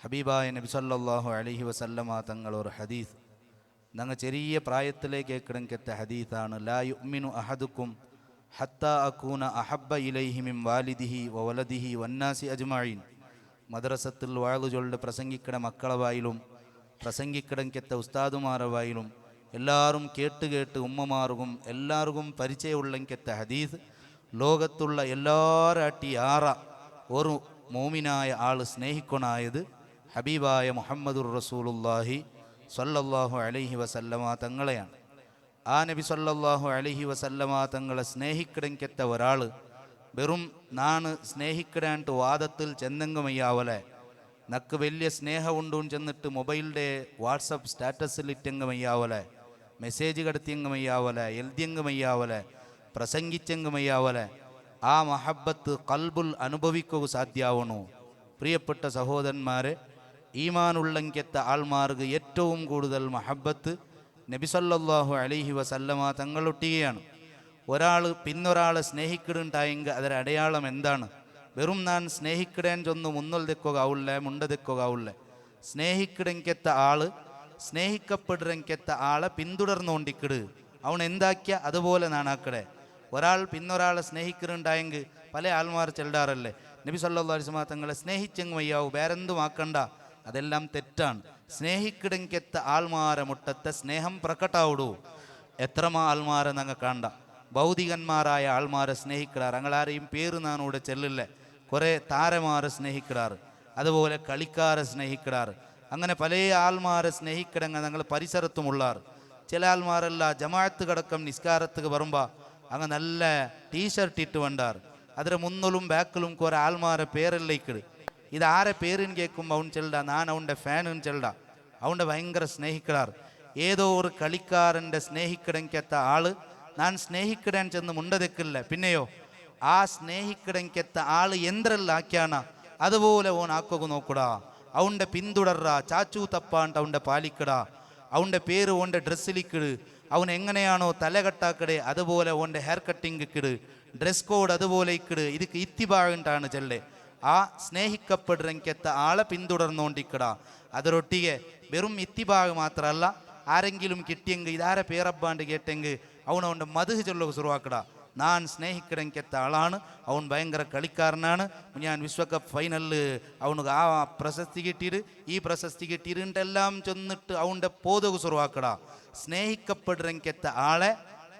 ഹബീബായ നബി സല്ലല്ലാഹു അലൈഹി വസല്ലമ തങ്ങൾ ഒരു ഹദീസ് ഞങ്ങൾ ചെറിയ പ്രായത്തിലേക്ക് കേൾക്കണ ഹദീസാണ്. ലാ യുഅ്മിനു അഹദുക്കും ഹത്താ അകൂന അഹബ്ബ ഇലൈഹി മിൻ വാലിദിഹി വവലദിഹി വന്നാസി അജ്മഈൻ. മദ്രസത്തിൽ വാഴു ചൊല്ല് പ്രസംഗിക്കണ മക്കളെ വായിലും പ്രസംഗിക്കടങ്കെത്ത ഉസ്താദുമാരെ വായിലും എല്ലാവരും കേട്ട് ഉമ്മമാർക്കും എല്ലാവർക്കും പരിചയമുള്ളെങ്കെത്ത ഹദീസ് ലോകത്തുള്ള എല്ലാരാട്ടി ആറ ഒരു മോമിനായ ആൾ സ്നേഹിക്കൊണായത് ഹബീബായ മുഹമ്മദുർ റസൂലുള്ളാഹി സ്വല്ലല്ലാഹു അലൈഹി വസല്ലമ തങ്ങളെയാണ്. ആ നബി സ്വല്ലല്ലാഹു അലൈഹി വസല്ലമ തങ്ങളെ സ്നേഹിക്കടങ്കെത്ത ഒരാൾ വെറും നാണ് സ്നേഹിക്കടാണ്ട് വാദത്തിൽ ചെന്നെങ്കുമയ്യാവലെ നക്ക് വലിയ സ്നേഹമുണ്ടും ചെന്നിട്ട് മൊബൈലിൻ്റെ വാട്സപ്പ് സ്റ്റാറ്റസിലിട്ടെങ്കുമയ്യാവലെ മെസ്സേജ് കടത്തിയെങ്കുമയ്യാവലെ എഴുതിയെങ്കുമയ്യാവലെ പ്രസംഗിച്ചെങ്കുമയ്യാവലെ ആ മഹബത്ത് കൽബുൽ അനുഭവിക്കുക സാധ്യാവണു. പ്രിയപ്പെട്ട സഹോദരന്മാരെ, ഈമാനുള്ളങ്കെത്ത ആൾമാർക്ക് ഏറ്റവും കൂടുതൽ മഹബത്ത് നബി സല്ലല്ലാഹു അലൈഹി വസല്ലമ തങ്ങളൊട്ടികയാണ്. ഒരാൾ പിന്നൊരാളെ സ്നേഹിക്കിടുണ്ടായെങ്കിൽ അതിൻ്റെ അടയാളം എന്താണ്? വെറും ഞാൻ സ്നേഹിക്കിടേൻ ചൊന്ന് മുന്നൽ തെക്കുകയാവില്ലേ, മുണ്ട തെക്കുകയാവില്ലേ. സ്നേഹിക്കിടെങ്കെത്ത ആള് സ്നേഹിക്കപ്പെടുറെങ്കെത്ത ആളെ പിന്തുടർന്നുകൊണ്ടിക്കിട്. അവൻ എന്താക്കിയ അതുപോലെ നാണാക്കടെ. ഒരാൾ പിന്നൊരാളെ സ്നേഹിക്കിടുണ്ടായെങ്കിൽ പല ആൾമാർ ചെല്ലാറല്ലേ നബി സല്ലല്ലാഹു അലൈഹി വസല്ലം തങ്ങളെ സ്നേഹിച്ചെങ്ങ് വയ്യാവൂ, വേറെന്തും ആക്കണ്ട. അതെല്ലാം തെറ്റാണ്. സ്നേഹിക്കിടെങ്കെത്ത ആൾമാരെ മുട്ടത്തെ സ്നേഹം പ്രകട്ടാവിടൂ. എത്രമാ ആൾമാരെ ഞങ്ങൾ കണ്ട ഭൗതികന്മാരായ ആൾമാരെ സ്നേഹിക്കിടാറ്. ഞങ്ങളാരെയും പേര് നാനൂടെ ചെല്ലില്ലേ. കുറേ താരമാരെ സ്നേഹിക്കിടാറ്, അതുപോലെ കളിക്കാരെ സ്നേഹിക്കിടാറ്. അങ്ങനെ പല ആൾമാരെ സ്നേഹിക്കിടങ്ങ ഞങ്ങൾ പരിസരത്തുമുള്ളാറ്. ചില ആൾമാരല്ല ജമാഅത്ത് കടക്കം നിസ്കാരത്തുക്ക് വരുമ്പോൾ അങ്ങ് നല്ല ടീഷർട്ട് ഇട്ട് വേണ്ടാറ്. അതിന് മുന്നിലും ബാക്കിലും കുറേ ആൾമാരെ പേരെല്ലേക്കിട്. ഇതാരെ പേരിന് കേൾക്കുമ്പോൾ അവൻ ചെല്ലട ഞാൻ അവൻ്റെ ഫാനും ചെല്ലട. അവൻ്റെ ഭയങ്കര സ്നേഹിക്കിടാറ്. ഏതോ ഒരു കളിക്കാരൻ്റെ സ്നേഹിക്കിടങ്കെത്ത ആള് ഞാൻ സ്നേഹിക്കിടാൻ ചെന്ന് മുണ്ടതെക്കില്ല. പിന്നെയോ ആ സ്നേഹിക്കിടങ്കെത്ത ആള് എന്തെല്ലാം ആക്കിയാണ് അതുപോലെ ഓൻ ആക്കുക നോക്കൂടാ. അവൻ്റെ പിന്തുടർറാ, ചാച്ചു തപ്പാണ്ട് അവൻ്റെ പാലിക്കടാ. അവൻ്റെ പേര് ഓൻ്റെ ഡ്രസ്സിലിക്കിട്. അവൻ എങ്ങനെയാണോ തലകെട്ടാക്കടെ അതുപോലെ ഓൻ്റെ ഹെയർ കട്ടിങ് ഇക്കിട്. ഡ്രസ് കോഡ് അതുപോലെ ഇക്കിട്. ഇതൊക്കെ ഇത്തിബാണ്ടാണ് ചെല്ലേ. ആ സ്നേഹിക്കപ്പെടുറെങ്കെത്ത ആളെ പിന്തുടർന്നുകൊണ്ടിക്കടാ. അതിരൊട്ടിಗೆ വെറും ഇത്തിബാഗ് മാത്രമല്ല, ആരെങ്കിലും കിട്ടിയെങ്കിൽ ഇതാരെ പേരബ്ബാണ്ട് കേട്ടെങ്കിൽ അവൻ്റെ മധു ചൊല്ലുക ശുരുവാക്കടാ. ഞാൻ സ്നേഹിക്കിടങ്കെത്ത ആളാണ്, അവൻ ഭയങ്കര കളിക്കാരനാണ്. ഞാൻ വിശ്വകപ്പ് ഫൈനലിൽ അവനക്ക് ആ പ്രശസ്തി കിട്ടിയിട്ട് ഈ പ്രശസ്തി കിട്ടിയിട്ടുണ്ടെല്ലാം ചെന്നിട്ട് അവൻ്റെ പോതുക ശുരുവാക്കടാ. സ്നേഹിക്കപ്പെടുറെങ്കെത്ത ആളെ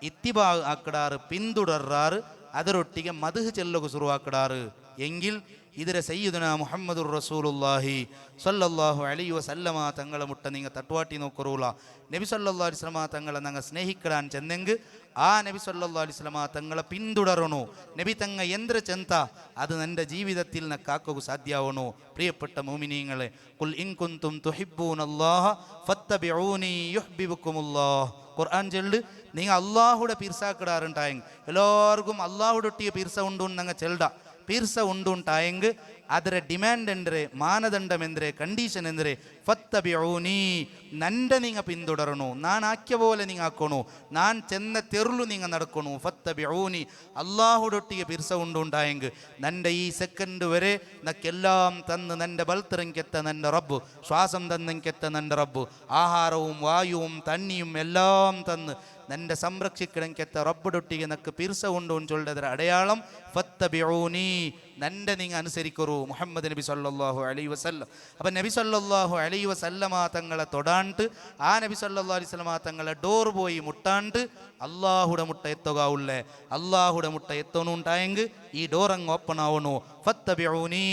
ഇത്തിബാ ആക്കിടാറ്, പിന്തുടരാറ്. അതിരൊട്ടിಗೆ മധു ചൊല്ലുക ശുരുവാക്കിടാറ്. എങ്കിൽ ഇതിരെ സയ്യിദുന മുഹമ്മദുർ റസൂലുള്ളാഹി സ്വല്ലല്ലാഹു അലൈഹി വസല്ലമ തങ്ങളെ മുട്ട നിങ്ങൾ തട്ടുവാട്ടി നോക്കറൂല. നബി സല്ലല്ലാഹു അലൈഹി വസല്ലമ തങ്ങളെ ഞങ്ങൾ സ്നേഹിക്കിടാൻ ചെന്നെങ്കിൽ ആ നബി സല്ലല്ലാഹു അലൈഹി വസല്ലമ തങ്ങളെ പിന്തുടരണു. നബി തങ്ങ എന്ത്ര ചെന്ത അത് എൻ്റെ ജീവിതത്തിൽ നക്കാക്കുക സാധ്യാവണു. പ്രിയപ്പെട്ട മുഅ്മിനീങ്ങളെ, ഖുൽ ഇൻ കുൻതും തുഹിബ്ബൂനല്ലാഹ ഫത്തബിഊനി യുഹ്ബിബുക്കുമുല്ലാഹ്. ഖുർആൻ ചൊല്ല് നിങ്ങൾ അള്ളാഹുടെ പീർസാക്കിടാറുണ്ടായെങ്കിൽ എല്ലാവർക്കും അള്ളാഹുടൊട്ടിയ പീർസ ഉണ്ടു ഞങ്ങൾ ചെല്ലട. പീർസ ഉണ്ടുണ്ടായെങ്കിൽ ಅದರ ಡಿಮ್ಯಾಂಡ್ ಎಂದರೆ ಮಾನದಂಡಂ ಎಂದರೆ ಕಂಡೀಷನ್ ಎಂದರೆ ಫತ್ತಬಿഊനി നൻ്റെ നിങ്ങൾ പിന്തുടരണു. ഞാൻ ആക്കിയ പോലെ നിങ്ങൾ ആക്കണു. ഞാൻ ചെന്ന തെരുളു നിങ്ങൾ നടക്കണു. ഫത്തബിഊനി അള്ളാഹുടൊട്ടിಗೆ പിർസ ഉണ്ടുണ്ടായെങ്കിൽ നൻ്റെ ഈ സെക്കൻഡ് വരെ നക്കെല്ലാം തന്ന് നൻ്റെ ബൽത്തിറങ്കെത്ത നൻ്റെ റബ്ബ്, ശ്വാസം തന്നെങ്കെത്ത നൻ്റെ റബ്ബ്, ആഹാരവും വായുവും തണ്ണിയും എല്ലാം തന്ന് നൻ്റെ സംരക്ഷിക്കണക്കെത്ത റബ്ബുടൊട്ടിಗೆ നക്ക് പിർസ ഉണ്ടു ചൊല്ലದರ അടയാളം ഫത്തബിഊനി, നൻ്റെ നിങ്ങൾ അനുസരിക്കറു മുഹമ്മദ് നബി സല്ലല്ലാഹു അലൈഹി വസല്ലം. അപ്പം നബി സല്ലല്ലാഹു അലൈഹി വസല്ലമ തങ്ങളെ തൊടാണ്ട് ആ നബി സല്ലല്ലാഹു അലൈഹി വസല്ലമ തങ്ങളെ ഡോർ പോയി മുട്ടാണ്ട് അള്ളാഹുടെ മുട്ട എത്തുകയുള്ളേ. അള്ളാഹുടെ മുട്ട എത്തണുണ്ടായെങ്കിൽ ഈ ഡോർ അങ്ങ് ഓപ്പൺ ആവണു. ഫത്തബിഊനി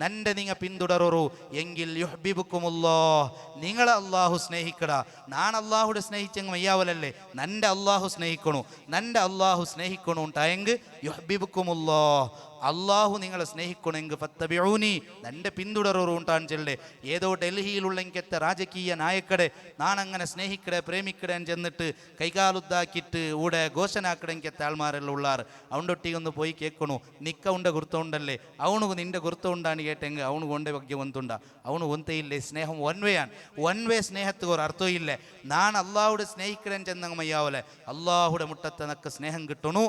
നൻ്റെ നിങ്ങൾ പിന്തുടറു. എങ്കിൽ യുഹ്ബിബുക്കുമുല്ലാഹ് നിങ്ങളെ അള്ളാഹു സ്നേഹിക്കടാ. ഞാൻ അള്ളാഹുടെ സ്നേഹിച്ചെങ്കിൽ മയ്യാവലല്ലേ, നൻ്റെ അള്ളാഹു സ്നേഹിക്കണു. നൻ്റെ അള്ളാഹു സ്നേഹിക്കണു ഉണ്ടായെങ്കിൽ യുഹ്ബിബുക്കുമുല്ലാഹ് അള്ളാഹു നിങ്ങളെ സ്നേഹിക്കണമെങ്കിൽ ഫത്തബിഊനി നൻ്റെ പിന്തുടറു ഉണ്ടാൻ ചെല്ലേ. ഏതോ ഡൽഹിയിലുള്ളെങ്കത്തെ രാജകീയ നായക്കടെ നാനങ്ങനെ സ്നേഹിക്കടെ പ്രേമിക്കടേൻ ചെന്നിട്ട് കൈകാലുദ്ദാക്കിയിട്ട് ഊടെ ഘോഷനാക്കടെങ്കത്തെ ആൾമാരെല്ലാം ഉള്ളാറ്. അവണ്ടൊട്ടിಗೆ ഒന്ന് പോയി കേൾക്കണു. നിക്ക ഉണ്ട ಗುರ್ತುಂಡಲ್ಲೇ ಅವನಿಗೂ ನಿಂಡೆ ಗುರ್ತು ಉಂಡಾನು ಕೇಟಂಗೆ ಅವನಿಗೆ ಒಂದೇ ಬಗ್ಗೆ ಒಂದುಂಡ ಅವನು ಒಂದೇ ಇಲ್ಲೇ. ಸ್ನೇಹം ಒನ್ ವೇ ആണ്. ಒನ್ ವೇ സ്നേഹத்துக்கு ഒരു അർത്ഥം ഇല്ല. ഞാൻ അള്ളാഹുടെ സ്നേഹിക്കടൻ ചെന്നങ്ങ് മയ്യാവലെ അള്ളാഹുടെ മുട്ടത്തെ നക്ക് സ്നേഹം കിട്ടണു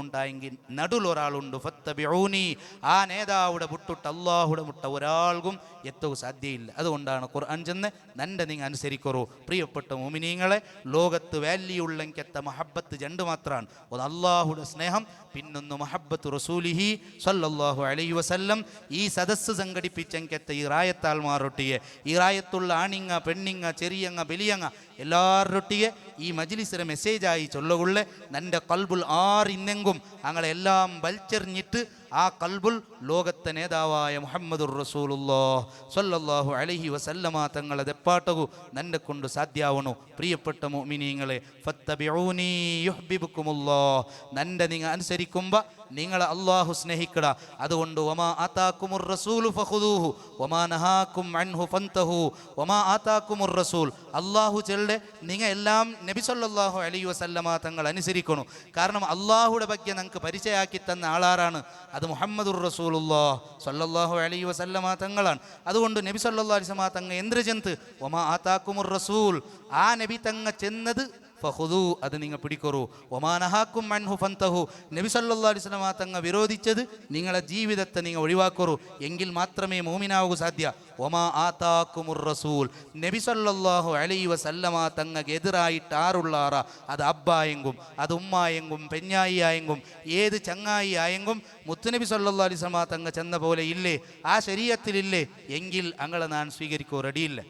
ഉണ്ടായെങ്കിൽ നടുൽ ഒരാളുണ്ട്. ഫത്ത ഫത്തബിഊനി, ആ നേതാവുടെ മുട്ടുട്ട് അള്ളാഹുടെ മുട്ട ഒരാൾക്കും എത്തവും സാധ്യയില്ല. അതുകൊണ്ടാണ് ഖുർആൻ ചെന്ന് നൻ്റെ നിങ്ങൾ അനുസരിക്കറു. പ്രിയപ്പെട്ട മുഅ്മിനീങ്ങളെ, ലോകത്ത് വാല്യുള്ള മഹബത്ത് രണ്ട് മാത്രമാണ്. ഒന്ന് അള്ളാഹുടെ സ്നേഹം, പിന്നൊന്ന് മഹബത്ത് റസൂലിഹി സ്വല്ലല്ലാഹു അലൈഹി വസല്ലം. ഈ സദസ്സ് സംഘടിപ്പിച്ചെങ്കത്തെ ഈ റായത്താൽ മാറൊട്ടിയെ, ഈ റായത്തുള്ള ആണിങ്ങ പെണ്ണിങ്ങ ചെറിയങ്ങ ബലിയങ്ങ എല്ലാവരൊട്ടിയെ ഈ മജ്ലിസിലെ മെസ്സേജായി ചൊല്ലുകൊള്ളെ നൻ്റെ കൽബുൽ ആറിന്നെങ്കും അങ്ങളെല്ലാം വലിച്ചെറിഞ്ഞിട്ട് ആ കൽബുൽ ലോകത്തെ നേതാവായ മുഹമ്മദുർ റസൂലുള്ളാഹി സ്വല്ലല്ലാഹു അലൈഹി വസല്ലമ തങ്ങളെ ദെപ്പാട്ടകു നന്നെ കൊണ്ട് സാധ്യാവണു. പ്രിയപ്പെട്ട മുഅ്മിനീങ്ങളെ, ഫത്തബിഊനി യുഹ്ബിബുക്കുമുല്ലാഹ്, നൻ്റെ നിങ്ങൾ അനുസരിക്കുമ്പോൾ നിങ്ങളെ അള്ളാഹു സ്നേഹിക്കട. അതുകൊണ്ട് വമാ ആതാക്കുമുർ റസൂലു ഫഖുദൂഹു വമാ നഹാക്കും അൻഹു ഫൻതഹു വമാ ആതാക്കുമുർ റസൂൽ. അള്ളാഹു ചെല്ലെ നിങ്ങൾ എല്ലാം നബി സല്ലല്ലാഹു അലൈഹി വസല്ലമ തങ്ങൾ അനുസരിക്കണം. കാരണം അള്ളാഹുടെ ಬಗ್ಗೆ നമുക്ക് പരിചയമാക്കി തന്ന ആളാരാണ്? അത് മുഹമ്മദുർ റസൂലുള്ളാഹി സ്വല്ലല്ലാഹു അലൈഹി വസല്ലമ തങ്ങളാണ്. അതുകൊണ്ട് നബി സല്ലല്ലാഹു അലൈഹി വസല്ലമ തങ്ങൾ എന്ത് ചെന്ത് വമാ ആതാക്കുമുർ റസൂൽ, ആ നബി തങ്ങ ചെന്നത് ഫഖുദൂ, അത് നിങ്ങൾ പിടിക്കൊറു. ഒമാ നഹാക്കും അൻഹു ഫൻതഹു, നബി സല്ലല്ലാഹു അലൈഹി വസല്ലമ തങ്ങൾ വിരോധിച്ചത് നിങ്ങളെ ജീവിതത്തെ നിങ്ങൾ ഒഴിവാക്കൊറു. എങ്കിൽ മാത്രമേ മൂമിനാവൂ സാധ്യ. ഒമാ ആതാക്കുമുർ റസൂൽ, നബി സല്ലല്ലാഹു അലൈഹി വസല്ലമ തങ്ങൾക്ക് എതിരായിട്ട് ആറുള്ളാറ, അത് അബ്ബായെങ്കും അത് ഉമ്മായെങ്കും പെഞ്ഞായി ആയെങ്കും ഏത് ചങ്ങായി ആയെങ്കും മുത്തുനബി സല്ലല്ലാഹു അലൈഹി വസല്ലമ തങ്ങൾ ചെന്ന പോലെ ഇല്ലേ, ആ ശരീഅത്തിലില്ലേ, എങ്കിൽ അങ്ങളെ ഞാൻ സ്വീകരിക്കോ റെഡിയില്ല.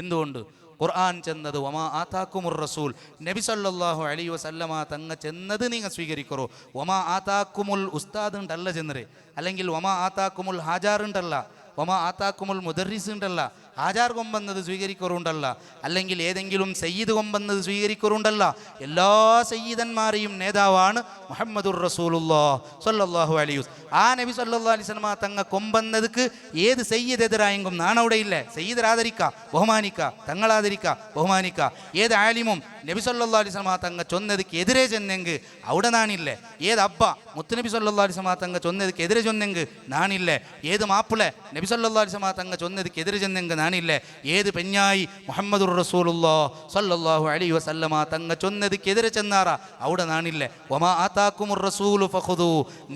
എന്തുകൊണ്ട്? ഖുർആൻ ചെന്നത് വമാ ആതാക്കുമുർ റസൂൽ, നബി സല്ലല്ലാഹു അലൈഹി വസല്ലമ തങ്ങ ചെന്നത് നിങ്ങൾ സ്വീകരിക്കറോ. വമാ ആതാക്കുമുൽ ഉസ്താദ് ഉണ്ടല്ല ചെന്നരെ, അല്ലെങ്കിൽ വമാ ആതാക്കുമുൽ ഹാജാർ ഉണ്ടല്ല, വമാ ആതാക്കുമുൽ മുദർരിസ് ഉണ്ടല്ല, ഹാജാർ കൊമ്പെന്നത് സ്വീകരിക്കറുണ്ടല്ല, അല്ലെങ്കിൽ ഏതെങ്കിലും സയ്യിദ് കൊമ്പെന്നത് സ്വീകരിക്കറുണ്ടല്ല. എല്ലാ സയ്യിദന്മാരെയും നേതാവാണ് മുഹമ്മദുർ റസൂലുള്ളാഹി സ്വല്ലല്ലാഹു അലൈഹി വസല്ലം. ആ നബി സല്ലല്ലാഹു അലൈഹി വസല്ലമ തങ്ങ കൊമ്പെന്നതുക്ക് ഏത് സയ്യിദ് എതിരായെങ്കും നാണവിടെ ഇല്ലേ. സയ്യിദ് ആദരിക്ക ബഹുമാനിക്ക, തങ്ങളാദരിക്ക ബഹുമാനിക്ക. ഏത് ആലിമും നബി സല്ലല്ലാഹു അലൈഹി വസല്ലമ തങ്ങ ചൊന്നതുക്ക് എതിരെ ചെന്നെങ്കിൽ അവിടെ നാണില്ലേ. ഏത് അബ്ബ മുത്തുനബി സല്ലല്ലാഹു അലൈഹി വസല്ലമ തങ്ങ ചൊന്നതുക്ക് എതിരെ ചെന്നെങ്കിൽ നാണില്ലേ. ഏത് മാപ്പിളെ നബി സല്ലല്ലാഹു അലൈഹി വസല്ലമ തങ്ങ ചൊന്നതുക്ക് എതിരെ ചെന്നെങ്കിൽ നാണില്ലേ. ഏത് പെഞ്ഞായി മുഹമ്മദുർ റസൂലുള്ളാഹി സ്വല്ലല്ലാഹു അലൈഹി വസല്ലമ തങ്ങ ചൊന്നതുക്ക് എതിരെ ചെന്നാറ അവിടെ നാണില്ലേ. വമാ ആതാക്കുമുർ റസൂലു ഫഖുദൂ,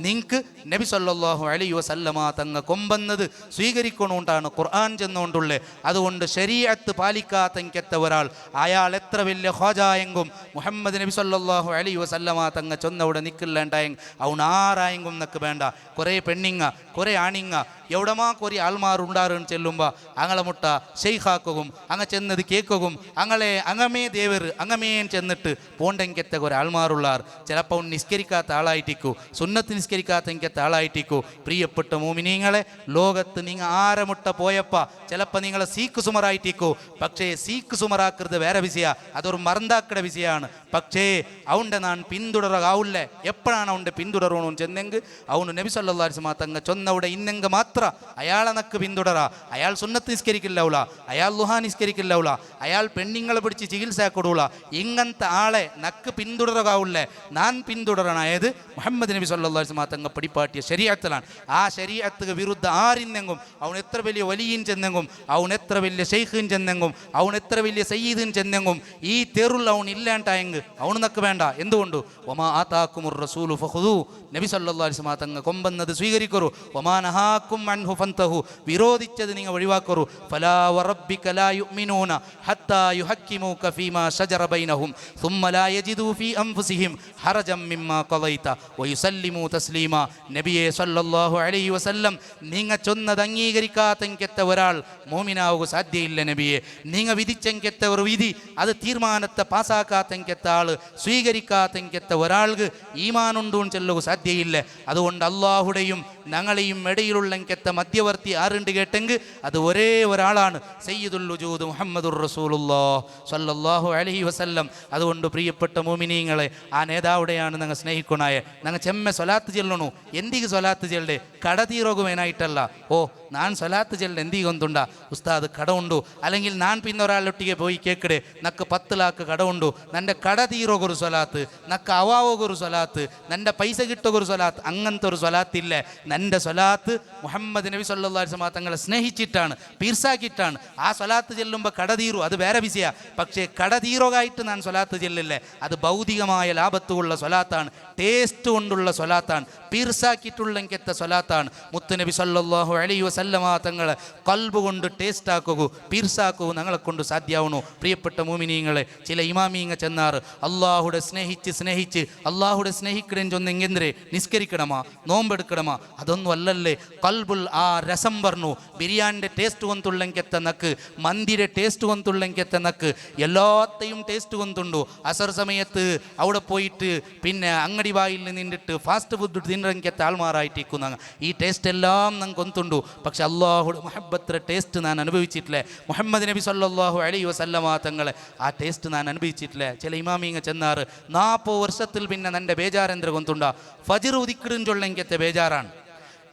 നിങ്ങക്ക് നബി സല്ലല്ലാഹു അലൈഹി വസല്ലമ തങ്ങ കൊമ്പെന്നത് സ്വീകരിക്കണോണ്ടാണ് ഖുർആൻ ചെന്നുകൊണ്ടുള്ളേ. അതുകൊണ്ട് ശരീഅത്ത് പാലിക്കാത്തങ്കെത്ത ഒരാൾ അയാൾ എത്ര വലിയ ഖാജായെങ്കും മുഹമ്മദ് നബി സല്ലല്ലാഹു അലൈഹി വസല്ലമ തങ്ങ ചൊന്നവിടെ നിൽക്കില്ലാണ്ടായെങ്കിൽ അവൻ ആരായെങ്കും നക്ക് വേണ്ട. കുറേ പെണ്ണിങ്ങ കുറേ ആണിങ്ങ എവിടമാ കുറേ ആൾമാരുണ്ടാറുന്ന് ചെല്ലുമ്പോൾ അങ്ങളെ മുട്ട ഷെയ്ഖാക്കും അങ്ങ ചെന്നത് കേക്കും അങ്ങളെ അങ്ങമേ ദേവർ അങ്ങമേൻ ചെന്നിട്ട് പോണ്ടെങ്കത്തെ കുറേ ആൾമാരുള്ളാർ. ചിലപ്പോൾ നിസ്കരിക്കാത്ത ആളായിട്ടിക്കൂ, സുന്നത്ത് നിസ്കരിക്കാത്തെങ്കത്തെ ആളായിട്ടിക്കൂ. പ്രിയപ്പെട്ട മോമിനീങ്ങളെ, ലോകത്ത് നിങ്ങൾ ആരമുട്ട പോയപ്പ ചിലപ്പോൾ നിങ്ങളെ സീക്ക് സുമറായിട്ടിക്കൂ. പക്ഷേ സീക്ക് സുമറാക്കരുത് വേറെ വിഷയ, അതൊരു മറந்தாക്കട വിഷയമാണ്. പക്ഷേ അവൻ്റെ നാൻ പിന്തുടരാവില്ലേ. എപ്പോഴാണ് അവൻ്റെ പിന്തുടരണമെന്ന് ചെന്നെങ്കിൽ അവന് നബി സല്ലല്ലാഹു അലൈഹി വസല്ലം തങ്ങ ചൊന്നവിടെ ഇന്നെങ്കിൽ മാത്രം അയാളെ നക്ക് പിന്തുടരാ. അയാൾ സുന്നത്ത് നിസ്കരിക്കില്ലവള, അയാൾ ലുഹാ നിസ്കരിക്കില്ലവള, അയാൾ പെണ്ണിങ്ങളെ പിടിച്ച് ചികിത്സ കൊടുൂല. ഇങ്ങനത്തെ ആളെ നക്ക് പിന്തുടരാവില്ലേ. ഞാൻ പിന്തുടരണം. അതായത് മുഹമ്മദ് നബി സല്ലല്ലാഹു അലൈഹി വസല്ലം തങ്ങ പിടിപ്പാട്ടിയ ശരീഅത്തിലാണ്. ആ ശരീഅത്ത് വിരുദ്ധ ആരിന്നെങ്കും അവൻ എത്ര വലിയ വലിയൻ ചെന്നെങ്കും അവൻ എത്ര വലിയ ഷെയ്ഖിൻ ചെന്നെങ്കും അവൻ എത്ര വലിയ സയ്യിദിൻ ചെന്നെങ്കും ഈ തെറുൽ അവൻ ഇല്ലാണ്ടായെങ്കിൽ അവന് നക്ക് വേണ്ട. എന്തുകൊണ്ട്? വമാ ആതാക്കുമുർ റസൂലു ഫഖുദൂ, നബി സല്ലല്ലാഹു അലൈഹി വസല്ലം തങ്ങ കൊമ്പെന്നത് സ്വീകരിക്കറു. വമാ നഹാക്കും അൻഹു ഫൻതഹു, വിരോധിച്ചത് നിങ്ങൾ ഒഴിവാക്കറു. ഫലാ വറബ്ബിക ലാ യുഅ്മിനൂന ഹത്താ യുഹക്കിമൂക ഫീമാ ശജറ ബൈനഹും സുമ്മ ലാ യജിദൂ ഫീ അൻഫുസിഹിം ഹറജം മിമ്മാ ഖളൈത വയുസല്ലിമൂ തസ്ലീമാ. നബിയെ സല്ലല്ലാഹു അലൈഹി വസല്ലം, നിങ്ങൾ ചൊന്നത് അംഗീകരിക്കാത്തെങ്കത്തെ ഒരാൾ മോമിനാവുക സാധ്യയില്ല. നബിയെ, നിങ്ങൾ വിധിച്ചെങ്കത്തെ ഒരു വിധി അത് തീരുമാനത്തെ പാസ്സാക്കാത്തെങ്കത്തെ ആൾ സ്വീകരിക്കാത്തെങ്കത്തെ ഒരാൾക്ക് ഈമാനുണ്ടൂന്ന് ചെല്ലുക സാധ്യയില്ല. അതുകൊണ്ട് അള്ളാഹുടെയും ഞങ്ങളെയും ഇടയിലുള്ളെങ്കത്തെ മധ്യവർത്തി ആരുണ്ട് കേട്ടെങ്കിൽ അത് ഒരേ ഒരാളാണ്, സയ്യിദുൽ വജൂദ് മുഹമ്മദുർ റസൂലുള്ളാഹി സ്വല്ലല്ലാഹു അലൈഹി വസല്ലം. അതുകൊണ്ട് പ്രിയപ്പെട്ട മോമിനീങ്ങളെ, ആ നേതാവുടെയാണ് ഞങ്ങൾ സ്നേഹിക്കണായ. ഞങ്ങൾ ചെമ്മ സ്വലാത്ത് ചെല്ലണു. എന്തിക്ക് സ്വലാത്ത് ചെല്ലേ? കട തീരോകുമേനായിട്ടല്ല. ഓ ഞാൻ സ്വലാത്ത് ചെല്ലൽ എന്ത് കൊണ്ടുണ്ടാ ഉസ്താദ് കട ഉണ്ടു, അല്ലെങ്കിൽ ഞാൻ പിന്നെ ഒരാളൊട്ടിಗೆ പോയി കേക്കടെ നക്ക് 10 ലാക്ക് കട ഉണ്ടു, നൻ്റെ കട തീരോകൊരു സ്വലാത്ത്, നക്ക് അവാവോകൊരു സ്വലാത്ത്, നൻ്റെ പൈസ കിട്ടോകൊരു സ്വലാത്ത്, അങ്ങനത്തെ ഒരു സ്വലാത്തില്ലേ. നൻ്റെ സ്വലാത്ത് മുഹമ്മദ് നബി സല്ലല്ലാഹു അലൈഹി വസല്ലം തങ്ങളെ സ്നേഹിച്ചിട്ടാണ്, പീർസാക്കിയിട്ടാണ്. ആ സ്വലാത്ത് ചെല്ലുമ്പോൾ കട തീരും, അത് വേറെ വിഷയ. പക്ഷേ കട തീരോകായിട്ട് ഞാൻ സ്വലാത്ത് ചെല്ലില്ലേ, അത് ഭൗതികമായ ലാഭത്തുള്ള സ്വലാത്താണ്, ടേസ്റ്റ് കൊണ്ടുള്ള സ്വലാത്താണ്, പീർസാക്കിയിട്ടുള്ളെങ്കത്തെ സ്വലാത്താണ്. മുത്തുനബി സല്ലല്ലാഹു അലൈഹി വസല്ലമ തങ്ങളെ കൽബ് കൊണ്ട് ടേസ്റ്റ് ആക്കുക, പീർസാക്കുക ഞങ്ങളെ കൊണ്ട് സാധ്യമാവണു. പ്രിയപ്പെട്ട മോമിനീങ്ങളെ, ചില ഇമാമീങ്ങ ചെന്നാറ് അള്ളാഹുടെ സ്നേഹിച്ച് അള്ളാഹുടെ സ്നേഹിക്കണേന്ന് ചൊന്നെങ്കെന്തരെ നിസ്കരിക്കണമാ, നോമ്പെടുക്കണമാ, അതൊന്നും അല്ലല്ലേ. കൽബുൽ ആ രസം പറഞ്ഞു, ബിരിയാണിൻ്റെ ടേസ്റ്റ് കൊണ്ടുള്ളെങ്കത്തെ നക്ക്, മന്തിയുടെ ടേസ്റ്റ് കൊണ്ടുള്ളെങ്കത്തെ നക്ക്, എല്ലാത്തെയും ടേസ്റ്റ് കൊണ്ടുണ്ടു. അസർ സമയത്ത് അവിടെ പോയിട്ട് പിന്നെ അങ്ങടി വായിൽ നിന്നിട്ട് ഫാസ്റ്റ് ഫുഡ് തിന്നറെങ്കത്തെ ആൾമാറായിട്ടിരിക്കുന്ന ഈ ടേസ്റ്റ് എല്ലാം ഞങ്ങൾക്ക് കൊണ്ടുണ്ടു. പക്ഷെ അള്ളാഹുടെ മുഹബ്ബത്തിൻ്റെ ടേസ്റ്റ് ഞാൻ അനുഭവിച്ചിട്ടില്ലേ. മുഹമ്മദ് നബി സല്ലല്ലാഹു അലൈഹി വസല്ലമ തങ്ങളെ ആ ടേസ്റ്റ് ഞാൻ അനുഭവിച്ചിട്ടില്ലേ. ചില ഇമാമിങ്ങ ചെന്നാറ് 40 വർഷത്തിൽ പിന്നെ എൻ്റെ ബേജാരെന്ത്ര കൊണ്ടുണ്ടാ, ഫജിർ ഉദിക്കിടും ചൊല്ലെങ്കത്തെ ബേജാറാണ്,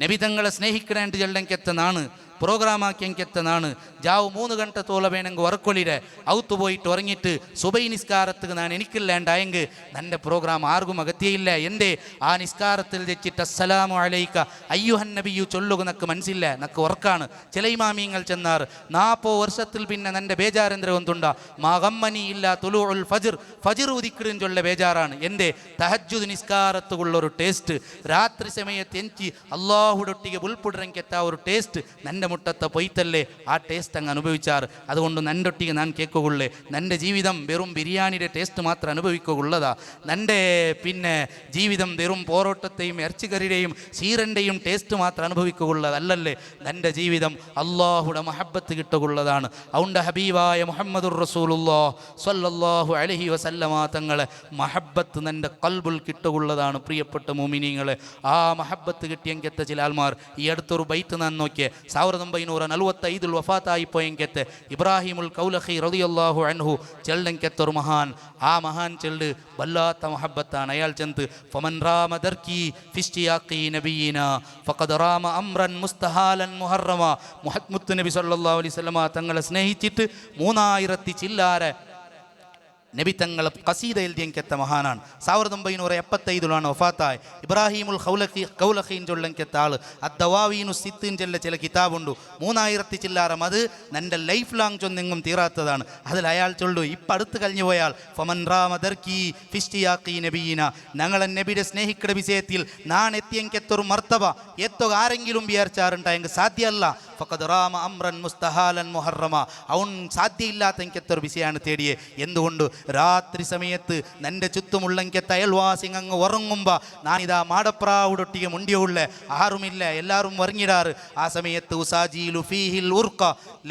നബി തങ്ങളെ സ്നേഹിക്കണേണ്ട ചൊല്ലെങ്കത്തെ നാണ്, പ്രോഗ്രാമാക്കിയെങ്കെത്തനാണ്. ജാവ് 3 ഗಂಟೆ തോല വേണമെങ്കിൽ ഉറക്കൊള്ളിരെ ഔത്ത് പോയിട്ട് ഉറങ്ങിയിട്ട് സുബൈ നിസ്കാരത്തിന് ഞാൻ എനിക്കില്ലാണ്ടായെങ്കിൽ എൻ്റെ പ്രോഗ്രാം ആർക്കും അകത്തിയില്ല. എൻ്റെ ആ നിസ്കാരത്തിൽ വെച്ചിട്ട് അസ്സലാമു അലൈക അയ്യുഹൻ നബിയു ചൊല്ലുക നക്ക് മനസ്സില്ല, നക്ക് ഉറക്കാണ്. ചില ഇമാമിങ്ങൾ ചെന്നാർ 40 വർഷത്തിൽ പിന്നെ എൻ്റെ ബേജാരെന്തര ഒന്നുണ്ടാ, മാഗമ്മനി ഇല്ല തുലൂഉൽ ഫജ്ർ, ഫജ്ർ ഉദിക്കിടും ചൊല്ല ബേജാറാണ്. എൻ്റെ തഹജ്ജുദ് നിസ്കാരത്തുള്ളൊരു ടേസ്റ്റ്, രാത്രി സമയത്ത് എനിക്ക് അള്ളാഹുടൊട്ടിಗೆ ഉൾപ്പെടുറെങ്കെത്ത ഒരു ടേസ്റ്റ് ನನ್ನ മുട്ടത്തെ പൊയ്ത്തല്ലേ, ആ ടേസ്റ്റ് അങ്ങ് അനുഭവിച്ചാറ്. അതുകൊണ്ട് നൻ്റെ ഒട്ടിಗೆ ഞാൻ കേൾക്കുകൊള്ളേ, നൻ്റെ ജീവിതം വെറും ബിരിയാണിയുടെ ടേസ്റ്റ് മാത്രം അനുഭവിക്കുള്ളതാ. നൻ്റെ പിന്നെ ജീവിതം വെറും പോറോട്ടത്തെയും ഇറച്ചിക്കറിയുടെയും ചീരൻ്റെയും ടേസ്റ്റ് മാത്രം അനുഭവിക്കുള്ളതല്ലല്ലേ. നൻ്റെ ജീവിതം അള്ളാഹുടെ മഹബത്ത് കിട്ടുകയുള്ളതാണ്. അതുകൊണ്ട് ഹബീബായ മുഹമ്മദുർ റസൂലുള്ളാഹി സ്വല്ലല്ലാഹു അലൈഹി വസല്ലമ തങ്ങളെ മഹബത്ത് നൻ്റെ കൽബുൽ കിട്ടുകയുള്ളതാണ്. പ്രിയപ്പെട്ട മുഅ്മിനീങ്ങളെ, ആ മഹബത്ത് കിട്ടിയെങ്കത്തെ ചില ആൾമാർ ഈ അടുത്തൊരു ബൈത്ത് ഞാൻ നോക്കിയേ, 1945 വഫാത്തായി പോയെങ്കത്തെ ഇബ്രാഹിമുൽ കൗലഖി റളിയല്ലാഹു അൻഹു ചെല്ലെങ്കത്തൊരു മഹാൻ. ആ മഹാൻ ചെല്ല് വല്ലാത്ത മഹബത്താണ്. അയാൾ ചെന്ത് ഫമൻ റാമ ദർക്കി ഫിസ്തിയാഖി നബിയിന ഫഖദ് റാമ അംറൻ മുസ്തഹാലൻ മുഹറമ. മുഹമ്മദ് നബി സല്ലല്ലാഹു അലൈഹി വസല്ലമ തങ്ങളെ സ്നേഹിച്ചിട്ട് 3000 ചില്ലാരെ നബി തങ്ങൾ ഖസീദ എഴുതിയെങ്കെത്ത മഹാനാണ്. 1975 വഫാത്തായി. ഇബ്രാഹിമുൽ കൗലഖീൻ ചൊല്ലെങ്കെത്ത ആള് അദ്ദവാവീനു സിത്തിൻ ചെല്ല ചില കിതാബുണ്ട്, 3000 ചില്ലാരം. അത് എൻ്റെ ലൈഫ് ലോങ് ചൊന്നെങ്ങും തീരാത്തതാണ്. അതിൽ അയാൾ ചൊല്ലു ഇപ്പം അടുത്ത് കഴിഞ്ഞു പോയാൽ ഫമൻ റാമ ദർക്കി ഫിസ്തിയാഖി നബീന, ഞങ്ങളെ നബിയുടെ സ്നേഹിക്കട വിഷയത്തിൽ നാൻ എത്തിയെങ്കെത്തൊരു മർത്തബ എത്തുക ആരെങ്കിലും വിചാരിച്ചാറുണ്ടായെങ്കിൽ സാധ്യമല്ല. ഫഖദ് റാമ അംറൻ മുസ്തഹാലൻ മുഹറമ, അവൻ സാധ്യയില്ലാത്ത എനിക്കെത്തൊരു വിഷയമാണ് തേടിയേ. എന്തുകൊണ്ട്? രാത്രി സമയത്ത് നിൻ്റെ ചുറ്റുമുള്ളെങ്കത്തെ അയൽവാസി അങ്ങ് ഉറങ്ങുമ്പോൾ ഞാനിതാ മാടപ്രാവുടൊട്ടിಗೆ മുണ്ടിയുള്ളേ, ആരുമില്ല, എല്ലാവരും ഉറങ്ങിടാറ്. ആ സമയത്ത് ഉസാജീലു ഫീഹിൽ ഉർഖ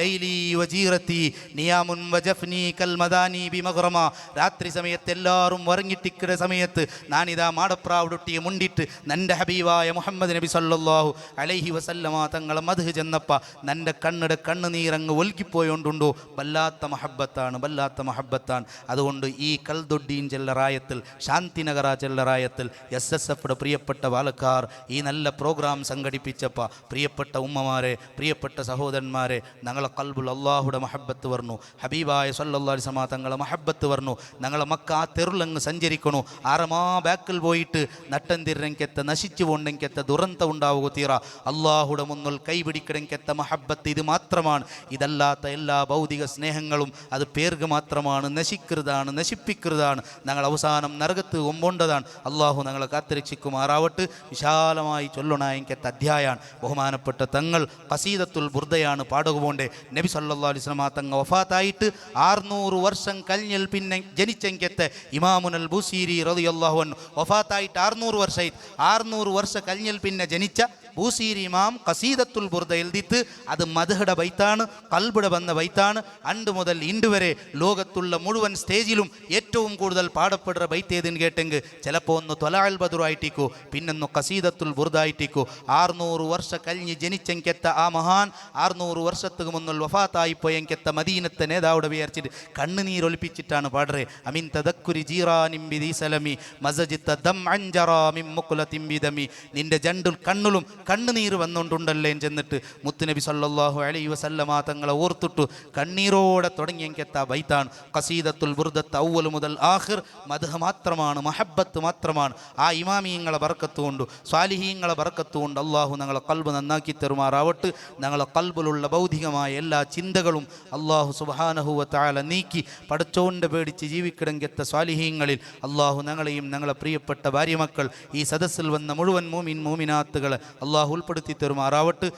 ലൈലി വജീറത്തി നിയാമുൻ വജഫ്നി കൽ മദാനി ബിമഗ്റമ. രാത്രി സമയത്ത് എല്ലാവരും ഉറങ്ങിട്ടിക്കുന്ന സമയത്ത് ഞാനിതാ മാടപ്രാവുടൊട്ടിಗೆ മുണ്ടിട്ട് നിൻ്റെ ഹബീബായ മുഹമ്മദ് നബി സല്ലല്ലാഹു അലൈഹി വസല്ലമ തങ്ങളെ മദ്ഹ് ചെന്നപ്പ നിൻ്റെ കണ്ണിടെ കണ്ണുനീരങ്ങ് ഒൽക്കിപ്പോയോണ്ടുണ്ടോ. വല്ലാത്ത മഹബത്താണ്, വല്ലാത്ത മഹബത്താണ്. അതുകൊണ്ട് ഈ കൽദൊഡ്ഡീൻ ചെല്ലറായത്തിൽ, ശാന്തിനഗര ചെല്ലറായത്തിൽ SSFയുടെ പ്രിയപ്പെട്ട ബാലക്കാർ ഈ നല്ല പ്രോഗ്രാം സംഘടിപ്പിച്ചപ്പോൾ പ്രിയപ്പെട്ട ഉമ്മമാരെ, പ്രിയപ്പെട്ട സഹോദരന്മാരെ, ഞങ്ങളെ കൽബുൽ അള്ളാഹുടെ മഹബത്ത് വരണു, ഹബീബായ സല്ലല്ലാഹു അലൈഹി വസല്ലം തങ്ങളെ മഹബത്ത് വരണു. ഞങ്ങളെ മക്ക ആ തെരുളങ്ങ് സഞ്ചരിക്കണു. ആരമാ ബാക്കിൽ പോയിട്ട് നട്ടന്തിരങ്കെത്ത നശിച്ചു പോണ്ടെങ്കെത്ത ദുരന്തം ഉണ്ടാവുക തീറ. അള്ളാഹുടെ മുന്നിൽ കൈപിടിക്കണമെങ്കെത്ത മഹബത്ത് ഇത് മാത്രമാണ്. ഇതല്ലാത്ത എല്ലാ ഭൗതിക സ്നേഹങ്ങളും അത് പേർക്ക് മാത്രമാണ്, നശിക്കരുതാണ്, നശിപ്പിക്കരുതാണ്. ഞങ്ങൾ അവസാനം നരകത്ത് ഒമ്പോണ്ടതാണ്. അള്ളാഹു ഞങ്ങളെ കാത്തിരക്ഷിക്കുമാറാവട്ട്. വിശാലമായി ചൊല്ലണായെങ്കത്തെ അധ്യായാണ് ബഹുമാനപ്പെട്ട തങ്ങൾ ഖസീദത്തുൽ ബുർദയാണ് പാടുക പോണ്ടേ. നബി സല്ലല്ലാഹു അലൈഹി വസല്ലം തങ്ങൾ വഫാത്തായിട്ട് 600 വർഷം കഴിഞ്ഞൽ പിന്നെ ജനിച്ചെങ്കത്തെ ഇമാമുൽ ബുസീരി റളിയല്ലാഹു അൻഹു വഫാത്തായിട്ട് 600 വർഷമായി. 600 വർഷം കഴിഞ്ഞൽ പിന്നെ ജനിച്ച ബൂസീരി ഇമാം ഖസീദത്തുൽ ബുർദ എഴുതിയിട്ട് അത് മദ്ഹുടെ ബൈത്താണ്, കൽബുടെ വന്ന ബൈത്താണ്. അണ്ട് മുതൽ ഇണ്ട് വരെ ലോകത്തുള്ള മുഴുവൻ സ്റ്റേജിലും ഏറ്റവും കൂടുതൽ പാടപ്പെടുന്ന ബൈത്ത് ഏതെന്ന് കേട്ടെങ്കിൽ ചിലപ്പോൾ ഒന്ന് ത്വലാഉൽ ബദ്ർ ആയിട്ടിക്കോ, പിന്നൊന്ന് ഖസീദത്തുൽ ബുർദ ആയിട്ടിക്കോ. 600 വർഷം കഴിഞ്ഞ് ജനിച്ചെങ്കെത്ത ആ മഹാൻ 600 വർഷത്തിന് മുന്നിൽ വഫാത്തായി പോയെങ്കെത്ത മദീനത്തെ നേതാവിടെ വിചാരിച്ചിട്ട് കണ്ണുനീരൊലിപ്പിച്ചിട്ടാണ് പാടറേ. അമിൻ തദക്കുരി ജീറാനിം ബിദി സലമി മസജിത്ത ദം അൻജറാ മിൻ മുഖ്ലതിൻ ബിദമി. നിന്റെ ജണ്ടുൽ കണ്ണുലും കണ്ണുനീര് വന്നുകൊണ്ടുണ്ടല്ലേ ചെന്നിട്ട് മുത്തുനബി സല്ലല്ലാഹു അലൈഹി വസല്ലമ തങ്ങളെ ഓർത്തിട്ടു കണ്ണീരോടെ തുടങ്ങിയെങ്കെത്താ ബൈത്താണ് ഖസീദത്തുൽ ബുർദത്ത് അവ്വൽ മുതൽ ആഖിർ മദ്ഹ് മാത്രമാണ്, മഹബ്ബത്ത് മാത്രമാണ്. ആ ഇമാമിയങ്ങളെ ബർക്കത്ത് കൊണ്ട് സ്വാലിഹീങ്ങളെ ബർക്കത്ത് കൊണ്ട് അള്ളാഹു ഞങ്ങളെ ഖൽബ് നന്നാക്കി തരുമാറാവട്ടെ. ഞങ്ങളെ ഖൽബിലുള്ള ഭൗതികമായ എല്ലാ ചിന്തകളും അള്ളാഹു സുബ്ഹാനഹു വ തആല നീക്കി പടച്ചോൻ്റെ പേടിച്ച് ജീവിക്കണമെങ്കെത്ത സ്വാലിഹീങ്ങളിൽ അള്ളാഹു ഞങ്ങളെയും ഞങ്ങളെ പ്രിയപ്പെട്ട ഭാര്യമക്കൾ ഈ സദസ്സിൽ വന്ന മുഴുവൻ മൂമിൻ മൂമിനാത്തുകളെ അള്ളാഹു ഉൾപ്പെടുത്തി തരുമാറാവട്ടെ.